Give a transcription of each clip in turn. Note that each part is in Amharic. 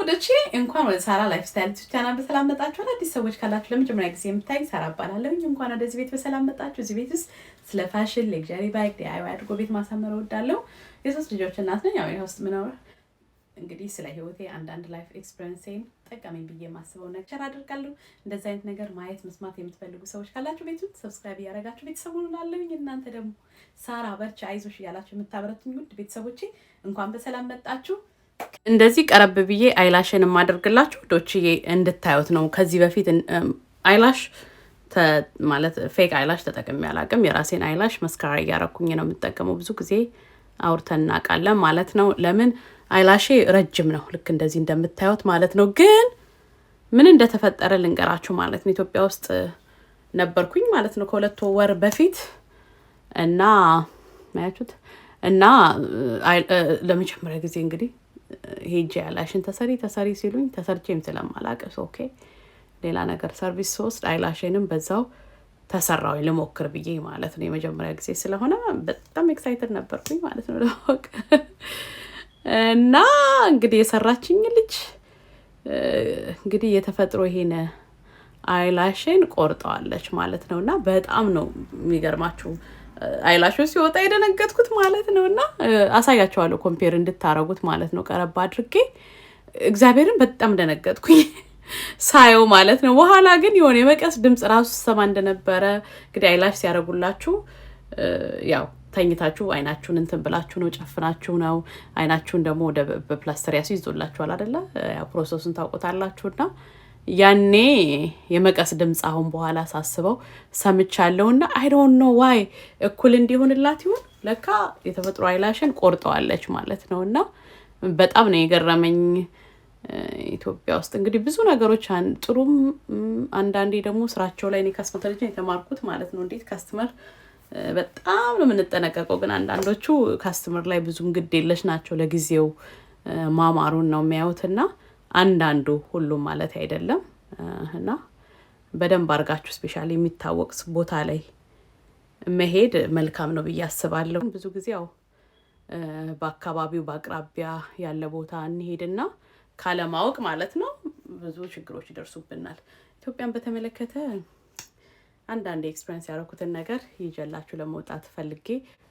ውዶቼ እንኳን ወደ ሳራ ላይፍ ስታይል ቻናል በሰላም መጣችሁ። አዲስ ሰዎች ካላችሁ ለመጀመሪያ ጊዜ የምታይ ሳራ እባላለሁ። እንኳን ወደዚህ ቤት በሰላም መጣችሁ። እዚህ ቤት ውስጥ ስለ ፋሽን፣ ሌክዠሪ ባይክ፣ ዲአይዋይ አድርጎ ቤት ማሳመር እወዳለሁ። የሶስት ልጆች እናት ነኝ። ያው የውስጥ ምኖር እንግዲህ ስለ ህይወቴ አንዳንድ ላይፍ ኤክስፒሪየንሴን ጠቃሚ ብዬ የማስበው ነገር አደርጋለሁ። እንደዚህ አይነት ነገር ማየት መስማት የምትፈልጉ ሰዎች ካላችሁ ቤቱን ሰብስክራይብ እያደረጋችሁ ቤተሰቡን ላለኝ እናንተ ደግሞ ሳራ በርቻ አይዞሽ እያላችሁ የምታበረቱኝ ውድ ቤተሰቦቼ እንኳን በሰላም መጣችሁ። እንደዚህ ቀረብ ብዬ አይላሽን የማደርግላችሁ ዶችዬ እንድታዩት ነው። ከዚህ በፊት አይላሽ ማለት ፌክ አይላሽ ተጠቅሜ አላውቅም። የራሴን አይላሽ መስካራ እያረኩኝ ነው የምጠቀመው። ብዙ ጊዜ አውርተን እናውቃለን ማለት ነው። ለምን አይላሼ ረጅም ነው ልክ እንደዚህ እንደምታዩት ማለት ነው። ግን ምን እንደተፈጠረ ልንገራችሁ ማለት ነው። ኢትዮጵያ ውስጥ ነበርኩኝ ማለት ነው ከሁለት ወር በፊት እና ማያችሁት እና ለመጀመሪያ ጊዜ እንግዲህ ሄጄ አይላሽን ተሰሪ ሲሉኝ ተሰርቼም ስለማላውቅ ኦኬ ሌላ ነገር ሰርቪስ ሶስት አይላሽንም በዛው ተሰራው ልሞክር ብዬ ማለት ነው። የመጀመሪያ ጊዜ ስለሆነ በጣም ኤክሳይትድ ነበርኩኝ ማለት ነው ለማወቅ እና እንግዲህ የሰራችኝ ልጅ እንግዲህ የተፈጥሮ ይሄን አይላሽን ቆርጠዋለች ማለት ነውና በጣም ነው የሚገርማችሁ አይላሹ ሲወጣ የደነገጥኩት ማለት ነውና አሳያቸዋለሁ ኮምፔር እንድታረጉት ማለት ነው። ቀረብ አድርጌ እግዚአብሔርን በጣም ደነገጥኩኝ ሳየው ማለት ነው። በኋላ ግን የሆነ የመቀስ ድምጽ ራሱ ሰማ እንደነበረ እንግዲህ አይላሽ ሲያረጉላችሁ ያው ተኝታችሁ አይናችሁን እንትን ብላችሁ ነው ጨፍናችሁ ነው አይናችሁን ደግሞ ወደ በፕላስተር ያስይዙላችኋል አይደለ? ያው ፕሮሰሱን ታውቁታላችሁና ያኔ የመቀስ ድምጽ አሁን በኋላ ሳስበው ሰምቻለሁና አይ ዶንት ኖ ዋይ እኩል እንዲሆንላት ይሁን ለካ የተፈጥሮ አይላሽን ቆርጠዋለች ማለት ነውና በጣም ነው የገረመኝ። ኢትዮጵያ ውስጥ እንግዲህ ብዙ ነገሮች ጥሩም አንዳንዴ ደግሞ ስራቸው ላይ እኔ ካስመተልጅ የተማርኩት ማለት ነው እንዴት ካስተመር በጣም ነው የምንጠነቀቀው። ግን አንዳንዶቹ ካስተመር ላይ ብዙም ግድ የለሽ ናቸው። ለጊዜው ማማሩን ነው የሚያዩትና አንዳንዱ ሁሉም ማለት አይደለም እና በደንብ አርጋችሁ ስፔሻሊ የሚታወቅ ቦታ ላይ መሄድ መልካም ነው ብዬ አስባለሁ። ብዙ ጊዜ ያው በአካባቢው በአቅራቢያ ያለ ቦታ እንሄድና ካለማወቅ ማለት ነው ብዙ ችግሮች ይደርሱብናል። ኢትዮጵያን በተመለከተ አንዳንድ ኤክስፒሪየንስ ያደረኩትን ነገር ይዤላችሁ ለመውጣት ፈልጌ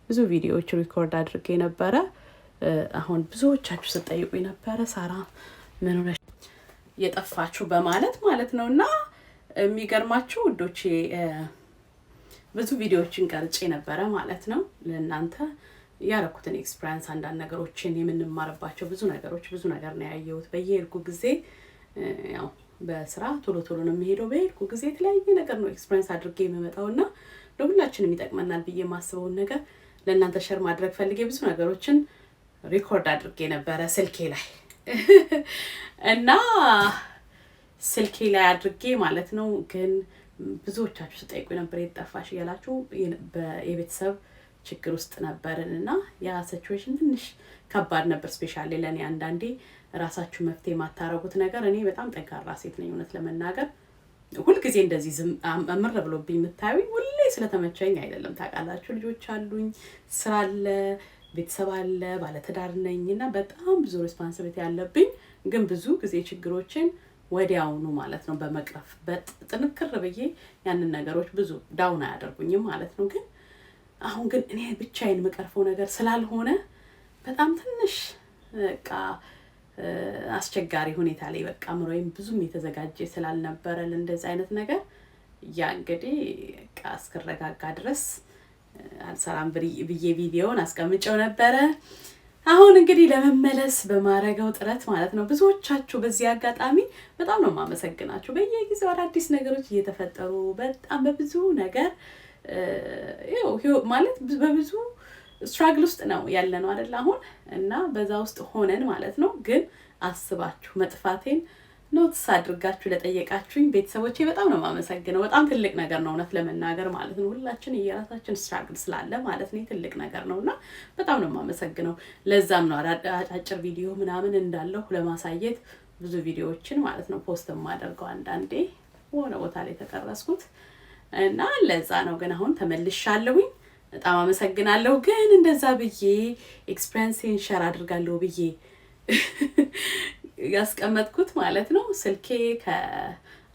ብዙ ቪዲዮዎች ሪኮርድ አድርጌ ነበረ። አሁን ብዙዎቻችሁ ስትጠይቁኝ ነበረ ሳራ ምን ሆነሽ የጠፋችሁ በማለት ማለት ነውና የሚገርማችሁ ውዶቼ ብዙ ቪዲዮዎችን ቀርጬ ነበረ ማለት ነው ለእናንተ ያረኩትን ኤክስፒሪየንስ አንዳንድ ነገሮችን የምንማርባቸው ብዙ ነገር ነው ያየሁት። በየሄድኩ ጊዜ ያው በስራ ቶሎ ነው የሚሄደው። በሄድኩ ጊዜ የተለያየ ነገር ነው ኤክስፒሪየንስ አድርጌ የምመጣውና ለሁላችንም ይጠቅመናል ብዬ የማስበውን ነገር ለእናንተ ሼር ማድረግ ፈልጌ ብዙ ነገሮችን ሪኮርድ አድርጌ ነበረ ስልኬ ላይ እና ስልኬ ላይ አድርጌ ማለት ነው። ግን ብዙዎቻችሁ ስጠይቁ ነበር የጠፋሽ እያላችሁ የቤተሰብ ችግር ውስጥ ነበርንና ያ ሲቹዌሽን ትንሽ ከባድ ነበር። ስፔሻሊ ለኔ አንዳንዴ ራሳችሁ መፍትሄ ማታረጉት ነገር እኔ በጣም ጠንካራ ሴት ነኝ እውነት ለመናገር ሁሉ ጊዜ እንደዚህ አምር ብሎብኝ የምታዩኝ ሁሌ ስለተመቸኝ አይደለም። ታውቃላችሁ ልጆች አሉኝ፣ ስራ አለ፣ ቤተሰብ አለ፣ ባለትዳር ነኝና በጣም ብዙ ሪስፖንሲቢሊቲ ያለብኝ። ግን ብዙ ጊዜ ችግሮችን ወዲያውኑ ማለት ነው በመቅረፍ በጥንክር ብዬ ያንን ነገሮች ብዙ ዳውን አያደርጉኝም ማለት ነው። ግን አሁን ግን እኔ ብቻዬን መቀርፈው ነገር ስላልሆነ በጣም ትንሽ በቃ አስቸጋሪ ሁኔታ ላይ በቃ ምሮይም ብዙም የተዘጋጀ ስላልነበረ ለእንደዚህ አይነት ነገር ያ እንግዲህ በቃ እስከረጋጋ ድረስ አልሰራም ብዬ ቪዲዮውን አስቀምጨው ነበረ። አሁን እንግዲህ ለመመለስ በማረጋው ጥረት ማለት ነው ብዙዎቻችሁ በዚህ አጋጣሚ በጣም ነው ማመሰግናችሁ። በየጊዜው አዳዲስ ነገሮች እየተፈጠሩ በጣም በብዙ ነገር ማለት በብዙ ስትራግል ውስጥ ነው ያለነው አይደል አሁን እና በዛ ውስጥ ሆነን ማለት ነው። ግን አስባችሁ መጥፋቴን ኖትስ አድርጋችሁ ለጠየቃችሁኝ ቤተሰቦቼ በጣም ነው ማመሰግነው። በጣም ትልቅ ነገር ነው እውነት ለመናገር ማለት ነው። ሁላችን የራሳችን ስትራግል ስላለ ማለት ነው ትልቅ ነገር ነውና በጣም ነው ማመሰግነው። ለዛም ነው አጭር ቪዲዮ ምናምን እንዳለው ለማሳየት ብዙ ቪዲዮዎችን ማለት ነው ፖስት ማደርገው አንዳንዴ ሆነ ቦታ ላይ ተቀረስኩት እና ለዛ ነው። ግን አሁን ተመልሻለሁኝ በጣም አመሰግናለሁ። ግን እንደዛ ብዬ ኤክስፒሪየንስን ሼር አድርጋለሁ ብዬ ያስቀመጥኩት ማለት ነው። ስልኬ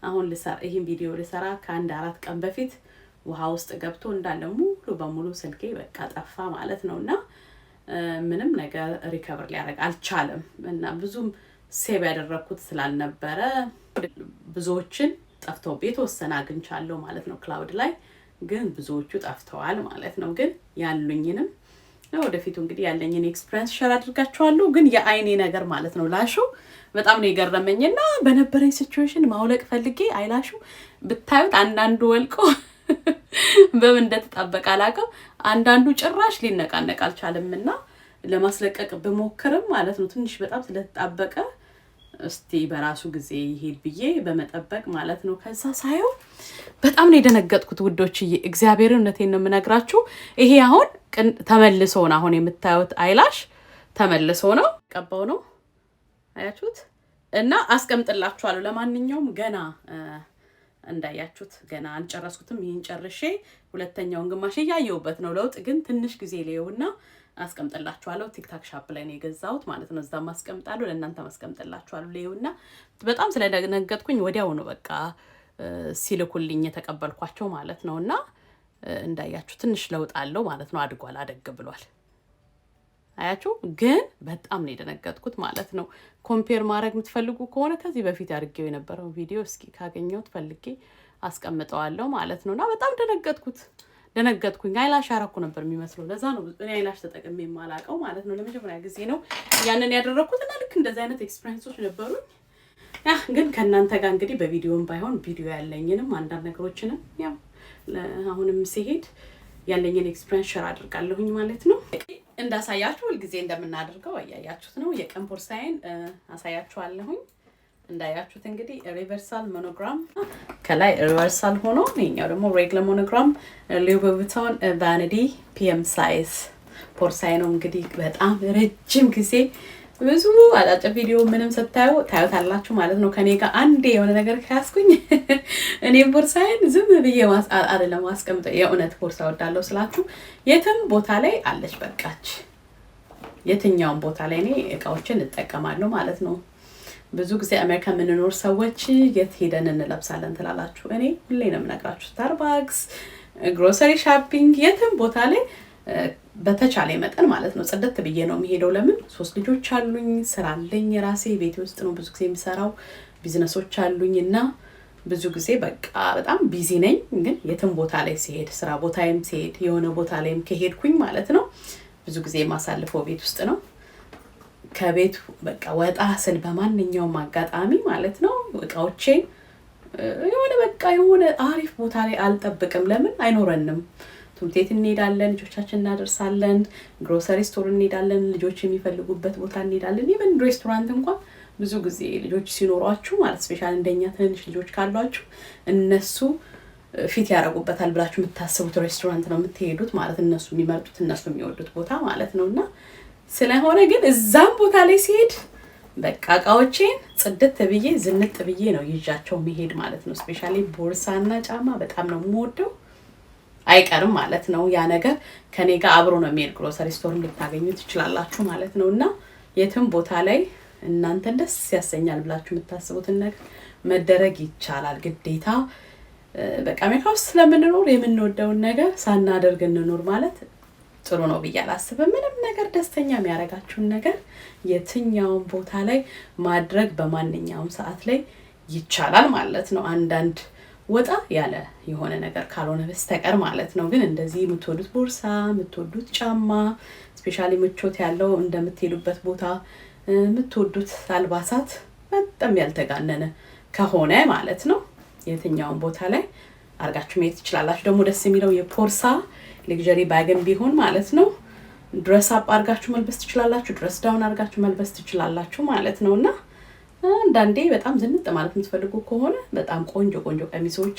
አሁን ይሄን ቪዲዮ ልሰራ ከአንድ 4 ቀን በፊት ውሃ ውስጥ ገብቶ እንዳለ ሙሉ በሙሉ ስልኬ በቃ ጠፋ ማለት ነውና ምንም ነገር ሪከቨር ሊያደርግ አልቻለም እና ብዙም ሴቭ ያደረኩት ስላልነበረ ብዙዎችን ጠፍተው የተወሰነ አግኝቻለሁ ማለት ነው ክላውድ ላይ ግን ብዙዎቹ ጠፍተዋል ማለት ነው። ግን ያሉኝንም ወደፊቱ እንግዲህ ያለኝን ኤክስፒሪየንስ ሼር አድርጋችኋለሁ። ግን የአይኔ ነገር ማለት ነው ላሹ በጣም ነው የገረመኝና በነበረኝ ሲቹዌሽን ማውለቅ ፈልጌ አይላሹ ብታዩት አንዳንዱ ወልቆ በምን እንደተጣበቀ አላውቅም። አንዳንዱ ጭራሽ ሊነቃነቅ አልቻለምና ለማስለቀቅ በሞከርም ማለት ነው ትንሽ በጣም ስለተጣበቀ እስቲ በራሱ ጊዜ ይሄድ ብዬ በመጠበቅ ማለት ነው ከዛ ሳየው በጣም ነው የደነገጥኩት ውዶችዬ። እግዚአብሔርነቴን ነው የምነግራችሁ። ይሄ አሁን ተመልሶ ነው አሁን የምታዩት አይላሽ ተመልሶ ነው ቀባው ነው አያችሁት እና አስቀምጥላችኋለሁ። ለማንኛውም ገና እንዳያችሁት ገና አልጨረስኩትም። ይሄን ጨርሼ ሁለተኛውን ግማሽ ያየውበት ነው ለውጥ ግን ትንሽ ጊዜ ለየውና አስቀምጥላችኋለሁ። ቲክታክ ሻፕ ላይ ነው የገዛሁት ማለት ነው። እዛም አስቀምጣለሁ ለእናንተ አስቀምጥላችኋለሁ። ለየውና በጣም ስለደነገጥኩኝ ወዲያው ነው በቃ ሲልኩልኝ የተቀበልኳቸው ማለት ነውና እንዳያችሁ ትንሽ ለውጥ አለው ማለት ነው። አድጓል አደግ ብሏል አያችሁ። ግን በጣም ነው የደነገጥኩት ማለት ነው። ኮምፔር ማድረግ የምትፈልጉ ከሆነ ከዚህ በፊት አድርጌው የነበረው ቪዲዮ እስኪ ካገኘሁት ፈልጌ አስቀምጠዋለሁ ማለት ነውና በጣም ደነገጥኩኝ። አይላሽ አረኩ ነበር የሚመስለው። ለዛ ነው እኔ አይላሽ ተጠቅሜ የማላቀው ማለት ነው። ለመጀመሪያ ጊዜ ነው ያንን ያደረኩትና ልክ እንደዚህ አይነት ኤክስፒሪየንሶች ነበሩኝ። ግን ከእናንተ ጋር እንግዲህ በቪዲዮም ባይሆን ቪዲዮ ያለኝንም አንዳንድ ነገሮችንም ያው አሁንም ሲሄድ ያለኝን ኤክስፒሪየንስ ሼር አድርጋለሁኝ ማለት ነው። እንዳሳያችሁ ሁልጊዜ እንደምናደርገው አያያችሁት ነው። የቀን ቦርሳዬን አሳያችኋለሁኝ። እንዳያችሁት እንግዲህ ሪቨርሳል ሞኖግራም ከላይ ሪቨርሳል ሆኖ ይሄኛው ደግሞ ሬግለር ሞኖግራም ሉዊ ቪቶን ቫኒቲ ፒኤም ሳይዝ ቦርሳዬ ነው። እንግዲህ በጣም ረጅም ጊዜ ብዙ አጫጭር ቪዲዮ ምንም ስታዩ ታዩታላችሁ ማለት ነው። ከኔ ጋር አንዴ የሆነ ነገር ካስኩኝ እኔ ቦርሳዬን ዝም ብዬ አይደለም ማስቀምጠው። የእውነት ቦርሳ ወዳለው ስላችሁ የትም ቦታ ላይ አለች በቃች። የትኛውም ቦታ ላይ እኔ እቃዎችን እጠቀማለሁ ማለት ነው። ብዙ ጊዜ አሜሪካ የምንኖር ሰዎች የት ሄደን እንለብሳለን ትላላችሁ። እኔ ሁሌ ነው የምነግራችሁ ስታርባክስ፣ ግሮሰሪ ሻፒንግ፣ የትም ቦታ ላይ በተቻለ መጠን ማለት ነው ጽድት ብዬ ነው የሚሄደው። ለምን 3 ልጆች አሉኝ፣ ስራ አለኝ፣ የራሴ ቤት ውስጥ ነው ብዙ ጊዜ የምሰራው፣ ቢዝነሶች አሉኝና ብዙ ጊዜ በቃ በጣም ቢዚ ነኝ። ግን የትም ቦታ ላይ ሲሄድ ስራ ቦታዬም ሲሄድ የሆነ ቦታ ላይም ከሄድኩኝ ማለት ነው ብዙ ጊዜ የማሳልፈው ቤት ውስጥ ነው። ከቤት በቃ ወጣ ስል በማንኛውም አጋጣሚ ማለት ነው እቃዎቼን የሆነ አሪፍ ቦታ ላይ አልጠብቅም። ለምን አይኖረንም። ትምህርት ቤት እንሄዳለን፣ ልጆቻችን እናደርሳለን፣ ግሮሰሪ ስቶር እንሄዳለን፣ ልጆች የሚፈልጉበት ቦታ እንሄዳለን። ኢቨን ሬስቶራንት እንኳን ብዙ ጊዜ ልጆች ሲኖሯችሁ ማለት ስፔሻሊ እንደኛ ትንንሽ ልጆች ካሏችሁ እነሱ ፊት ያደርጉበታል ብላችሁ የምታስቡት ሬስቶራንት ነው የምትሄዱት ማለት እነሱ የሚመርጡት እነሱ የሚወዱት ቦታ ማለት ነውና ስለሆነ ግን እዛም ቦታ ላይ ሲሄድ በቃ እቃዎቼን ጽድት ብዬ ዝንጥ ብዬ ነው ይዣቸው መሄድ ማለት ነው። ስፔሻሊ ቦርሳና ጫማ በጣም ነው የምወደው። አይቀርም ማለት ነው ያ ነገር ከኔ ጋር አብሮ ነው የሚሄድ። ግሮሰሪ ስቶር ልታገኙ ትችላላችሁ ማለት ነውና የትም ቦታ ላይ እናንተን ደስ ያሰኛል ብላችሁ የምታስቡትን ነገር መደረግ ይቻላል። ግዴታ በቃ አሜሪካ ውስጥ ስለምንኖር የምንወደውን ነገር ሳናደርግ እንኖር ማለት ጥሩ ነው ብዬ አላስብም። ምንም ነገር ደስተኛ የሚያደርጋችሁን ነገር የትኛውም ቦታ ላይ ማድረግ በማንኛውም ሰዓት ላይ ይቻላል ማለት ነው። አንዳንድ ወጣ ያለ የሆነ ነገር ካልሆነ በስተቀር ማለት ነው። ግን እንደዚህ የምትወዱት ቦርሳ፣ የምትወዱት ጫማ፣ ስፔሻሊ ምቾት ያለው እንደምትሄዱበት ቦታ የምትወዱት አልባሳት በጣም ያልተጋነነ ከሆነ ማለት ነው የትኛውም ቦታ ላይ አርጋችሁ መሄድ ትችላላችሁ። ደግሞ ደስ የሚለው የፖርሳ ሌክዠሪ ባግን ቢሆን ማለት ነው ድረስ አፕ አርጋችሁ መልበስ ትችላላችሁ፣ ድረስ ዳውን አርጋችሁ መልበስ ትችላላችሁ ማለት ነውና አንዳንዴ በጣም ዝንጥ ማለት የምትፈልጉ ከሆነ በጣም ቆንጆ ቀሚሶች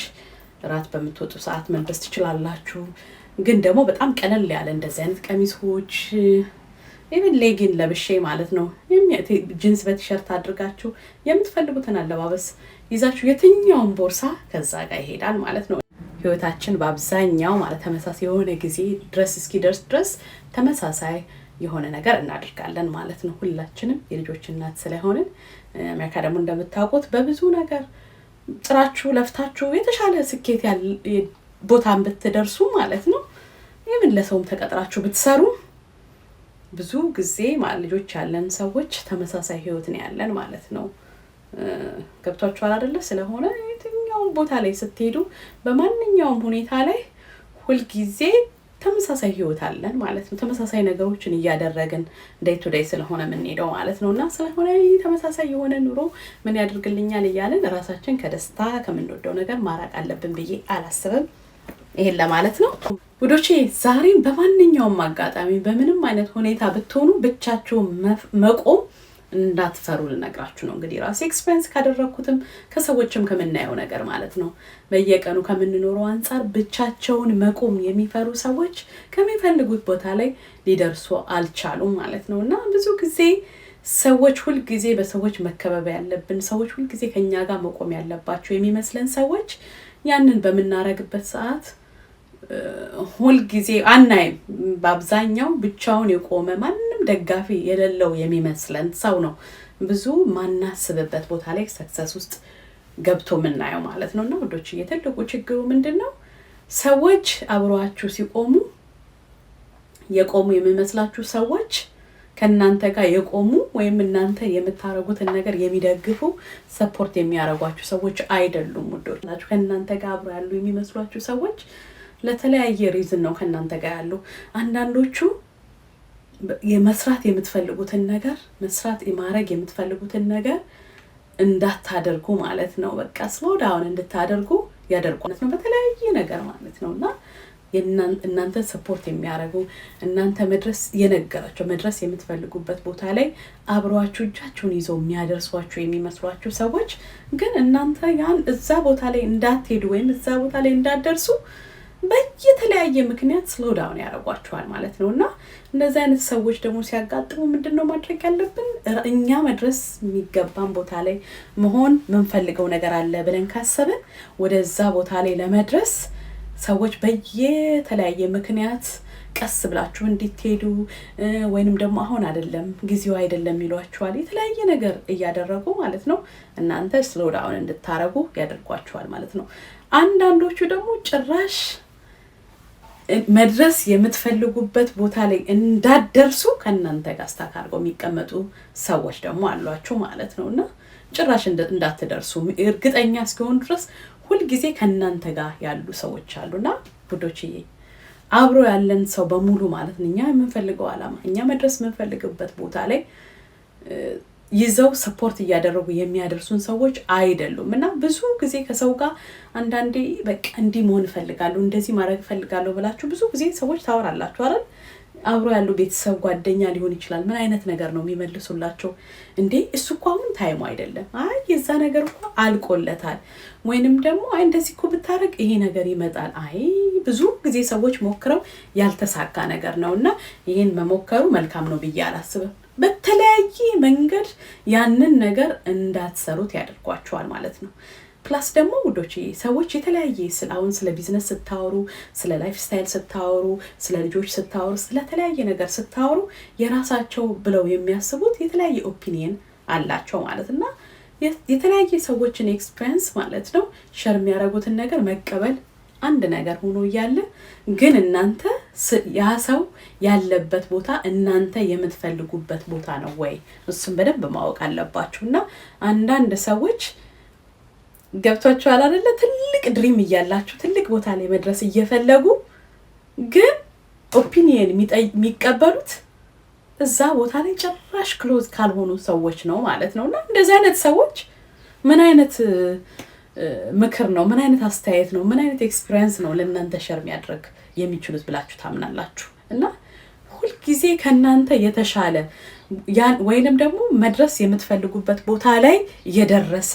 ራት በምትወጡ ሰዓት መልበስ ትችላላችሁ። ግን ደግሞ በጣም ቀለል ያለ እንደዚህ አይነት ቀሚሶች ኢቭን ሌጊን ለብሼ ማለት ነው ጂንስ በቲሸርት አድርጋችሁ የምትፈልጉትን አለባበስ ይዛችሁ የትኛውን ቦርሳ ከዛ ጋር ይሄዳል ማለት ነው። ህይወታችን በአብዛኛው ማለት ተመሳሳይ የሆነ ጊዜ ድረስ እስኪደርስ ድረስ ተመሳሳይ የሆነ ነገር እናደርጋለን ማለት ነው። ሁላችንም የልጆች እናት ስለሆንን አሜሪካ ደግሞ እንደምታውቁት በብዙ ነገር ጥራችሁ ለፍታችሁ የተሻለ ስኬት ቦታን ብትደርሱ ማለት ነው ይሄን ለሰውም ተቀጥራችሁ ብትሰሩ ብዙ ጊዜ ልጆች ያለን ሰዎች ተመሳሳይ ህይወት ነው ያለን ማለት ነው። ገብቷችኋል አይደለ? ስለሆነ የትኛው ቦታ ላይ ስትሄዱ በማንኛውም ሁኔታ ላይ ሁሉ ጊዜ ተመሳሳይ ህይወት አለን ማለት ነው። ተመሳሳይ ነገሮችን እያደረግን ዴይ ቱ ዴይ ስለሆነ ምን ሄደው ማለት ነውና ስለሆነ ተመሳሳይ የሆነ ኑሮ ምን ያደርግልኛል እያልን ራሳችን ከደስታ ከምንወደው ነገር ማራቅ አለብን ብዬ አላስብም። ይሄን ለማለት ነው ውዶቼ። ዛሬም በማንኛውም አጋጣሚ በምንም አይነት ሁኔታ ብትሆኑ ብቻችሁን መቆም እንዳትፈሩ ልነግራችሁ ነው። እንግዲህ ራሴ ኤክስፒሪየንስ ካደረኩትም ከሰዎችም ከምናየው ነገር ማለት ነው በየቀኑ ከምንኖረው አንፃር ብቻቸውን መቆም የሚፈሩ ሰዎች ከሚፈልጉት ቦታ ላይ ሊደርሱ አልቻሉም ማለት ነውና ብዙ ጊዜ ሰዎች ሁሉ ጊዜ በሰዎች መከበብ ያለብን ሰዎች ሁሉ ጊዜ ከኛ ጋር መቆም ያለባቸው የሚመስለን ሰዎች ያንን በመናረግበት ሰዓት ሁሉ ጊዜ አናይም። በአብዛኛው ብቻውን የቆመ ማንንም ደጋፊ የሌለው የሚመስለን ሰው ነው ብዙ ማናስብበት ቦታ ላይ ሰክሰስ ውስጥ ገብቶ ምናየው ማለት ነውና ወዶች የትልቁ ችግሩ ምንድነው? ሰዎች አብሯችሁ ሲቆሙ የቆሙ የሚመስላችሁ ሰዎች ከናንተ ጋር የቆሙ ወይም እናንተ የምታረጉትን ነገር የሚደግፉ ሰፖርት የሚያረጓችሁ ሰዎች አይደሉም ወዶች። ከናንተ ጋር አብሮ ያሉ የሚመስሏችሁ ሰዎች ለተለያየ ሪዝን ነው ከናንተ ጋር ያሉ። አንዳንዶቹ የመስራት የምትፈልጉትን ነገር መስራት የማረግ የምትፈልጉትን ነገር እንዳታደርጉ ማለት ነው በቃ ስሎው ዳውን እንድታደርጉ ያደርጓል ነው በተለያየ ነገር ማለት ነውና እናንተ ሰፖርት የሚያረጉ እናንተ መድረስ የምትፈልጉበት ቦታ ላይ አብሯችሁ እጃችሁን ይዘው የሚያደርሷችሁ የሚመስሏችሁ ሰዎች ግን እናንተ ያን እዛ ቦታ ላይ እንዳትሄዱ ወይም እዛ ቦታ ላይ እንዳትደርሱ በየተለያየ ምክንያት ስሎው ዳውን ያደርጓችኋል ማለት ነውና እንደዚህ አይነት ሰዎች ደግሞ ሲያጋጥሙ ምንድነው ማድረግ ያለብን? እኛ መድረስ የሚገባን ቦታ ላይ መሆን ምንፈልገው ነገር አለ ብለን ካሰብን ወደዛ ቦታ ላይ ለመድረስ ሰዎች በየተለያየ ምክንያት ቀስ ብላችሁ እንድትሄዱ ወይንም ደግሞ አሁን አይደለም ጊዜው አይደለም ይሏችኋል የተለያየ ነገር እያደረጉ ማለት ነው እናንተ ስሎው ዳውን እንድታረጉ ያደርጓችኋል ማለት ነው። አንዳንዶቹ ደግሞ ጭራሽ መድረስ የምትፈልጉበት ቦታ ላይ እንዳትደርሱ ከናንተ ጋር አስተካክለው የሚቀመጡ ሰዎች ደግሞ አሏችሁ ማለት ነውና ጭራሽ እንዳትደርሱ እርግጠኛ እስኪሆን ድረስ ሁሉ ጊዜ ከናንተ ጋር ያሉ ሰዎች አሉና ውዶችዬ አብሮ ያለን ሰው በሙሉ ማለት ነው እኛ የምንፈልገው ዓላማ እኛ መድረስ የምንፈልግበት ቦታ ላይ ይዘው ሰፖርት እያደረጉ የሚያደርሱን ሰዎች አይደሉም። እና ብዙ ጊዜ ከሰው ጋር አንዳንዴ በቃ እንዲህ መሆን ፈልጋለሁ እንደዚህ ማድረግ ፈልጋለሁ ብላችሁ ብዙ ጊዜ ሰዎች ታወራላችሁ አይደል? አብሮ ያሉ ቤተሰብ ጓደኛ ሊሆን ይችላል ምን አይነት ነገር ነው የሚመልሱላችሁ? እንዴ እሱ እኮ አሁን ታይሙ አይደለም፣ አይ የዛ ነገር እኮ አልቆለታል፣ ወይንም ደግሞ አይ እንደዚህ እኮ ብታረግ ይሄ ነገር ይመጣል። አይ ብዙ ጊዜ ሰዎች ሞክረው ያልተሳካ ነገር ነውና ይሄን መሞከሩ መልካም ነው ብዬ አላስብም። በተለያየ መንገድ ያንን ነገር እንዳትሰሩት ያደርጓችኋል ማለት ነው። ፕላስ ደግሞ ውዶች ሰዎች የተለያየ አሁን ስለ ቢዝነስ ስታወሩ ስለ ላይፍ ስታይል ስታወሩ ስለ ልጆች ስታወሩ ስለ ተለያየ ነገር ስታወሩ የራሳቸው ብለው የሚያስቡት የተለያየ ኦፒኒየን አላቸው ማለትና የተለያየ ሰዎችን ኤክስፒሪየንስ ማለት ነው ሼር የሚያደርጉትን ነገር መቀበል አንድ ነገር ሆኖ ይያለ ግን እናንተ ያ ሰው ያለበት ቦታ እናንተ የምትፈልጉበት ቦታ ነው ወይ እሱን በደንብ ማወቅ አለባችሁና አንዳንድ ሰዎች ገብቷችኋል አይደለ? ትልቅ ድሪም እያላችሁ ትልቅ ቦታ ላይ መድረስ እየፈለጉ ግን ኦፒኒየን የሚቀበሉት እዛ ቦታ ላይ ጭራሽ ክሎዝ ካልሆኑ ሰዎች ነው ማለት ነውና እንደዚህ አይነት ሰዎች ምን አይነት ምክር ነው ምን አይነት አስተያየት ነው ምን አይነት ኤክስፒሪየንስ ነው ለእናንተ ሼር የሚያደርግ የሚችሉት ብላችሁ ታምናላችሁ? እና ሁሉ ጊዜ ከናንተ የተሻለ ያን ወይንም ደግሞ መድረስ የምትፈልጉበት ቦታ ላይ የደረሰ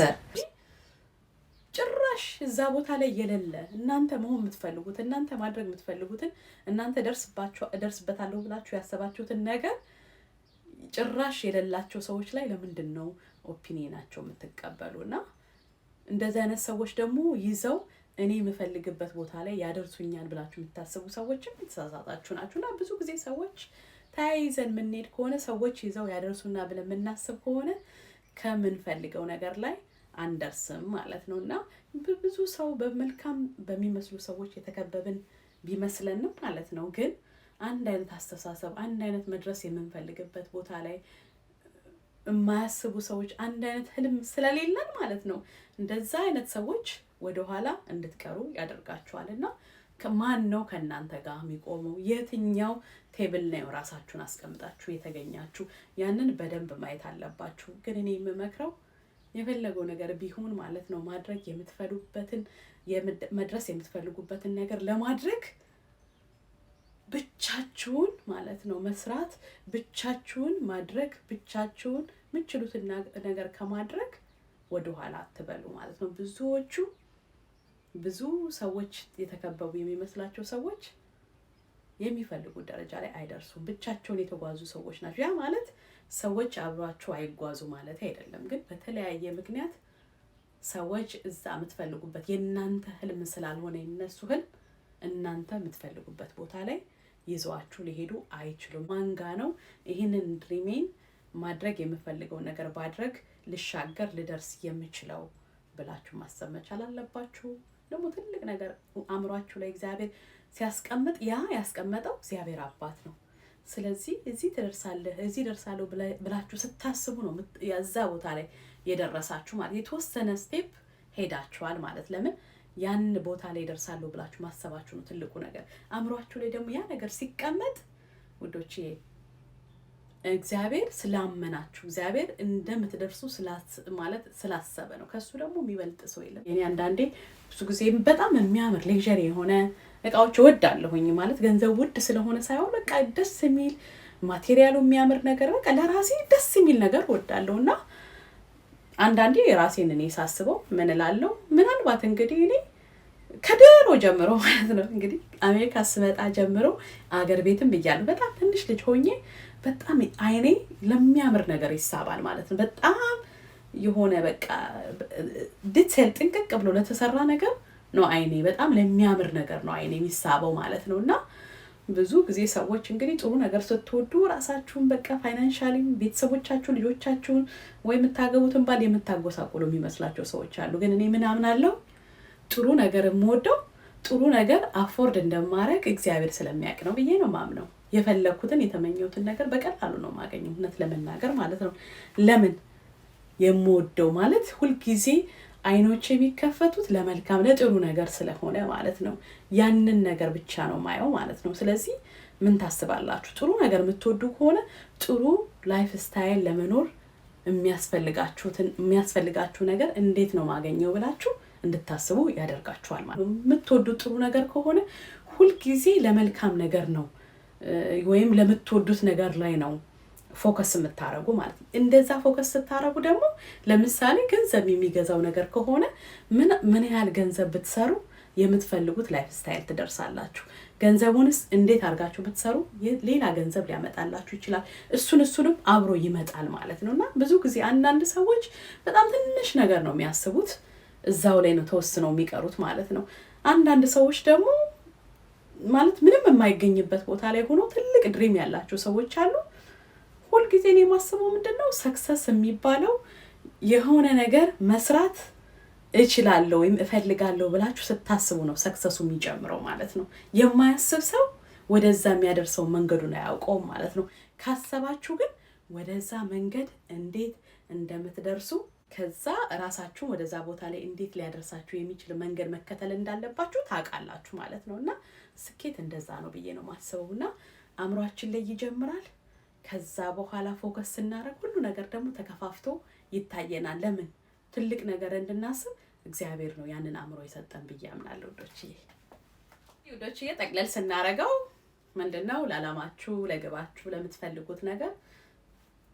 ጭራሽ እዛ ቦታ ላይ የሌለ እናንተ መሆን የምትፈልጉት እናንተ ማድረግ የምትፈልጉትን እናንተ ደርስበታለሁ ብላችሁ ያሰባችሁትን ነገር ጭራሽ የሌላቸው ሰዎች ላይ ለምንድን ነው ኦፒኒየናቸው የምትቀበሉና እንደዚህ አይነት ሰዎች ደግሞ ይዘው እኔ የምፈልግበት ቦታ ላይ ያደርሱኛል ብላችሁ የምታስቡ ሰዎችም የተሳሳታችሁ ናችሁና ብዙ ጊዜ ሰዎች ተያይዘን ምንሄድ ከሆነ ሰዎች ይዘው ያደርሱና ብለን የምናስብ ከሆነ ከምንፈልገው ነገር ላይ አንደርስም ማለት ነውና ብዙ ሰው በመልካም በሚመስሉ ሰዎች የተከበብን ቢመስለንም ማለት ነው ግን አንድ አይነት አስተሳሰብ አንድ አይነት መድረስ የምንፈልግበት ቦታ ላይ የማያስቡ ሰዎች አንድ አይነት ህልም ስለሌለን ማለት ነው እንደዛ አይነት ሰዎች ወደ ኋላ እንድትቀሩ ያደርጋችኋልና ከማን ነው ከናንተ ጋር የሚቆመው የትኛው ቴብል ነው ራሳችሁን አስቀምጣችሁ የተገኛችሁ ያንን በደንብ ማየት አለባችሁ ግን እኔ የምመክረው የፈለገው ነገር ቢሆን ማለት ነው ማድረግ የምትፈልጉበትን መድረስ የምትፈልጉበትን ነገር ለማድረግ ብቻችሁን ማለት ነው መስራት ብቻችሁን ማድረግ ብቻችሁን ምትችሉትን ነገር ከማድረግ ወደ ኋላ አትበሉ ማለት ነው ብዙ ሰዎች የተከበቡ የሚመስላቸው ሰዎች የሚፈልጉት ደረጃ ላይ አይደርሱም ብቻቸውን የተጓዙ ሰዎች ናቸው ያ ማለት ሰዎች አብሯቸው አይጓዙ ማለት አይደለም ግን በተለያየ ምክንያት ሰዎች እዛ የምትፈልጉበት የናንተ ህልም ስላልሆነ የነሱ ህልም እናንተ የምትፈልጉበት ቦታ ላይ ይዟችሁ ሊሄዱ አይችሉም ማንጋ ነው ይሄንን ድሪሜን ማድረግ የምፈልገው ነገር ባድረግ ልሻገር ልደርስ የምችለው ብላችሁ ማሰብ መቻል አለባችሁ ደግሞ ትልቅ ነገር አምሯችሁ ላይ እግዚአብሔር ሲያስቀምጥ ያ ያስቀመጠው እግዚአብሔር አባት ነው ስለዚህ እዚህ ትደርሳለህ እዚህ ደርሳለሁ ብላችሁ ስታስቡ ነው ያዛ ቦታ ላይ የደረሳችሁ ማለት የተወሰነ ስቴፕ ሄዳችኋል ማለት ለምን ያን ቦታ ላይ ደርሳለሁ ብላችሁ ማሰባችሁ ነው ትልቁ ነገር አምሯችሁ ላይ ደግሞ ያ ነገር ሲቀመጥ ውዶቼ እግዚአብሔር ስላመናችሁ እግዚአብሔር እንደምትደርሱ ማለት ስላሰበ ነው ከሱ ደግሞ የሚበልጥ ሰው የለም እኔ አንዳንዴ ብዙ ጊዜ በጣም የሚያምር ሌክዠሪ የሆነ እቃዎች ወዳለሁኝ ማለት ገንዘብ ውድ ስለሆነ ሳይሆን በቃ ደስ የሚል ማቴሪያሉ የሚያምር ነገር በቃ ለራሴ ደስ የሚል ነገር ወዳለሁና አንዳንዴ ራሴን እኔ ሳስበው ምን እላለሁ ምናልባት እንግዲህ እኔ ከድሮ ጀምሮ ማለት ነው እንግዲህ አሜሪካ ስመጣ ጀምሮ አገር ቤትም ብያለሁ በጣም ትንሽ ልጅ ሆኜ በጣም አይኔ ለሚያምር ነገር ይሳባል ማለት ነው በጣም የሆነ በቃ ዲቴል ጥንቅቅ ብሎ ለተሰራ ነገር ነው አይኔ በጣም ለሚያምር ነገር ነው አይኔ የሚሳበው ማለት ነውና ብዙ ጊዜ ሰዎች እንግዲህ ጥሩ ነገር ስትወዱ ራሳችሁን በቃ ፋይናንሻሊ ቤተሰቦቻችሁ ልጆቻችሁን ወይ የምታገቡትን ባል የምታጎሳቁሉ የሚመስላቸው ሰዎች አሉ ግን እኔ ምን አምናለሁ ጥሩ ነገር የምወደው ጥሩ ነገር አፎርድ እንደማረግ እግዚአብሔር ስለሚያውቅ ነው ብዬ ነው ማምነው የፈለኩትን የተመኘሁትን ነገር በቀላሉ ነው ማገኘው እውነት ለመናገር ማለት ነው ለምን የምወደው ማለት ሁሉ ጊዜ አይኖች የሚከፈቱት ለመልካም ለጥሩ ነገር ስለሆነ ማለት ነው ያንን ነገር ብቻ ነው ማየው ማለት ነው ስለዚህ ምን ታስባላችሁ ጥሩ ነገር የምትወዱ ከሆነ ጥሩ ላይፍ ስታይል ለመኖር የሚያስፈልጋችሁ ነገር እንዴት ነው ማገኘው ብላችሁ እንድታስቡ ያደርጋችኋል ማለት ነው የምትወዱ ጥሩ ነገር ከሆነ ሁሉ ጊዜ ለመልካም ነገር ነው ወይም ለምትወዱት ነገር ላይ ነው ፎከስ የምታረጉ ማለት ነው እንደዛ ፎከስ ስታረጉ ደግሞ ለምሳሌ ገንዘብ የሚገዛው ነገር ከሆነ ምን ያህል ገንዘብ ብትሰሩ የምትፈልጉት ላይፍ ስታይል ትደርሳላችሁ ገንዘቡንስ እንዴት አርጋችሁ ብትሰሩ ሌላ ገንዘብ ሊያመጣላችሁ ይችላል እሱንም አብሮ ይመጣል ማለት ነውና ብዙ ጊዜ አንዳንድ ሰዎች በጣም ትንሽ ነገር ነው የሚያስቡት እዛው ላይ ነው ተወስነው የሚቀሩት ማለት ነው አንዳንድ ሰዎች ደግሞ ማለት ምንም የማይገኝበት ቦታ ላይ ሆኖ ትልቅ ድሪም ያላቸው ሰዎች አሉ ሁሉ ጊዜ እኔ ማስበው ምንድነው ሰክሰስ የሚባለው የሆነ ነገር መስራት እችላለሁ ወይም እፈልጋለሁ ብላችሁ ስታስቡ ነው ሰክሰሱ የሚጀምረው ማለት ነው የማያስብ ሰው ወደዛ የሚያደርሰው መንገዱን አያውቀውም ማለት ነው ካሰባችሁ ግን ወደዛ መንገድ እንዴት እንደምትደርሱ ከዛ ራሳችሁን ወደዛ ቦታ ላይ እንዴት ሊያደርሳችሁ የሚችል መንገድ መከተል እንዳለባችሁ ታውቃላችሁ ማለት ነውና ስኬት እንደዛ ነው ብዬ ነው ማስበውና አምሯችን ላይ ይጀምራል ከዛ በኋላ ፎከስ እናረግ ሁሉ ነገር ደግሞ ተከፋፍቶ ይታየናል ለምን ትልቅ ነገር እንድናስብ እግዚአብሔር ነው ያንን አምሮ የሰጠን ብዬ አምናለሁ ወዶችዬ ጠቅለል ስናረጋው ምንድነው ለዓላማችሁ ለግባችሁ ለምትፈልጉት ነገር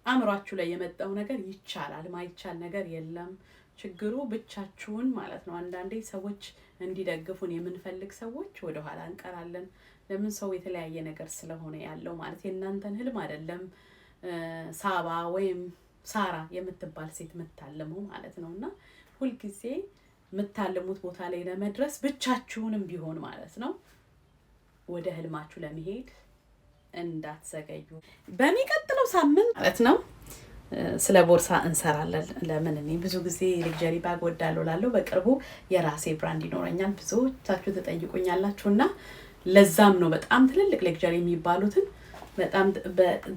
አምሯችሁ ላይ የመጣው ነገር ይቻላል ማይቻል ነገር የለም ችግሩ ብቻችሁን ማለት ነው አንዳንዴ ሰዎች እንዲደግፉን የምንፈልግ ሰዎች ወደ ኋላ እንቀራለን ለምን ሰው የተለያየ ነገር ስለሆነ ያለው ማለት የእናንተን ህልም አይደለም ሳባ ወይም ሳራ የምትባል ሴት መታለሙ ማለት ነውና ሁሉ ጊዜ መታለሙት ቦታ ላይ ለመድረስ ብቻችሁንም ቢሆን ማለት ነው ወደ ህልማችሁ ለመሄድ እንዳትዘገዩ በሚቀጥለው ሳምንት ማለት ነው ስለ ቦርሳ እንሰራለን። ለምን እኔ ብዙ ጊዜ ሌክዠሪ ባግ ወዳለሁ ላለው በቅርቡ የራሴ ብራንድ ይኖረኛል ብዙዎቻችሁ ትጠይቁኛላችሁና ለዛም ነው በጣም ትልልቅ ሌክዠሪ የሚባሉትን በጣም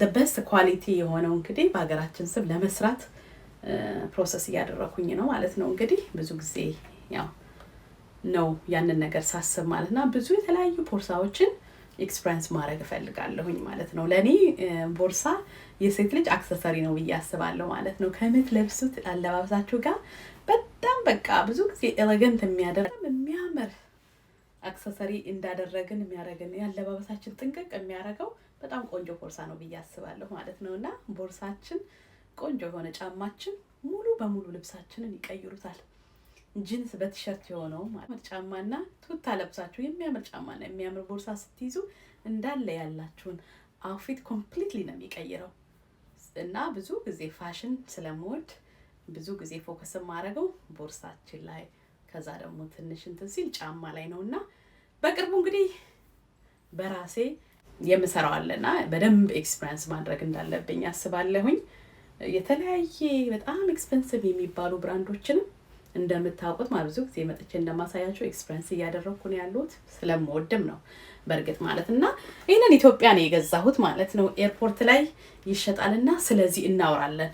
በቤስት ኳሊቲ የሆነው እንግዲህ በሀገራችን ስም ለመስራት ፕሮሰስ እያደረኩኝ ነው ማለት ነው። እንግዲህ ብዙ ጊዜ ያው ነው ያንን ነገር ሳስብ ማለትና ብዙ የተለያዩ ቦርሳዎችን ኤክስፒሪየንስ ማድረግ እፈልጋለሁኝ ማለት ነው። ለኔ ቦርሳ የሴት ልጅ አክሰሰሪ ነው ብዬ አስባለሁ ማለት ነው። ከምትለብሱት አለባበሳችሁ ጋር በጣም በቃ ብዙ ጊዜ ኤሌገንት የሚያምር አክሰሰሪ እንዳደረግን የሚያደርገን ያለባበሳችን ጥንቅቅ የሚያደርገው በጣም ቆንጆ ቦርሳ ነው ብዬ አስባለሁ ማለት ነውና ቦርሳችን ቆንጆ የሆነ ጫማችን ሙሉ በሙሉ ልብሳችንን ይቀይሩታል። ጂንስ በቲሸርት የሆነው ማለት ጫማና ቱታ ለብሳችሁ የሚያምር ጫማና የሚያምር ቦርሳ ስትይዙ እንዳለ ያላችሁን አውትፊት ኮምፕሊትሊ ነው የሚቀይረው። እና ብዙ ጊዜ ፋሽን ስለምወድ ብዙ ጊዜ ፎከስ ማድረገው ቦርሳችን ላይ ከዛ ደግሞ ትንሽ እንትን ሲል ጫማ ላይ ነውና በቅርቡ እንግዲህ በራሴ የምሰራው አለና በደንብ ኤክስፒሪየንስ ማድረግ እንዳለብኝ አስባለሁኝ። የተለያየ በጣም ኤክስፔንሲቭ የሚባሉ ብራንዶችንም እንደምታውቁት ማለት ብዙ ጊዜ መጥቼ እንደማሳያችሁ ኤክስፒሪየንስ እያደረኩ ነው ያሉት ስለምወድም ነው በርግጥ ማለትና ይሄንን ኢትዮጵያ ነው የገዛሁት ማለት ነው። ኤርፖርት ላይ ይሸጣልና ስለዚህ እናወራለን።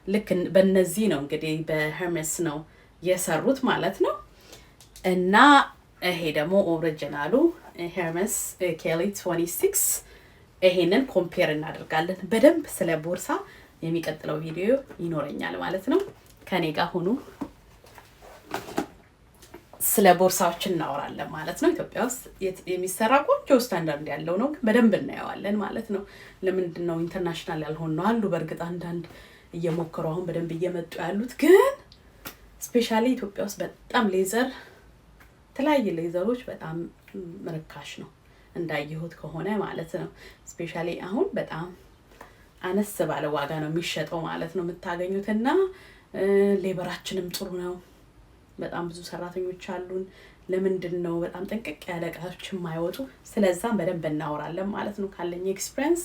ልክ በእነዚህ ነው እንግዲህ በሄርሜስ ነው የሰሩት ማለት ነው። እና ይሄ ደግሞ ኦሪጂናሉ ሄርሜስ ኬሊ 26 ይሄንን ኮምፔር እናደርጋለን በደንብ ስለ ቦርሳ የሚቀጥለው ቪዲዮ ይኖረኛል ማለት ነው። ከኔ ጋር ሆኑ ስለ ቦርሳዎች እናወራለን ማለት ነው። ኢትዮጵያ ውስጥ የሚሰራ ቆንጆ ስታንዳርድ ያለው ነው በደንብ እናየዋለን ማለት ነው። ለምንድን ነው ኢንተርናሽናል ያልሆነ ነው አሉ በርግጥ አንዳንድ እየሞከሩ አሁን በደንብ እየመጡ ያሉት ግን ስፔሻሊ ኢትዮጵያ ውስጥ በጣም ሌዘር ተለያየ ሌዘሮች በጣም ርካሽ ነው እንዳየሁት ከሆነ ማለት ነው። ስፔሻሊ አሁን በጣም አነስ ባለ ዋጋ ነው የሚሸጠው ማለት ነው የምታገኙትና ሌበራችንም ጥሩ ነው። በጣም ብዙ ሰራተኞች አሉን። ለምንድን ነው በጣም ጠንቅቅ ያለ እቃዎች የማይወጡ? ስለዛም በደንብ እናወራለን ማለት ነው። ካለኝ ኤክስፒሪየንስ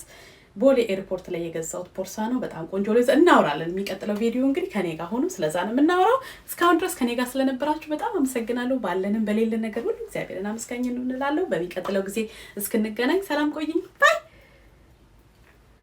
ቦሌ ኤርፖርት ላይ የገዛሁት ቦርሳ ነው በጣም ቆንጆ ነው። እናወራለን የሚቀጥለው ቪዲዮ እንግዲህ ከኔ ጋር ሆኖ ስለዛ ነው የምናወራው። እስካሁን ድረስ ከኔ ጋር ስለነበራችሁ በጣም አመሰግናለሁ። ባለንም በሌለን ነገር ሁሉ እግዚአብሔርን አመስጋኝ እንላለን። በሚቀጥለው ጊዜ እስክንገናኝ ሰላም ቆይኝ። ባይ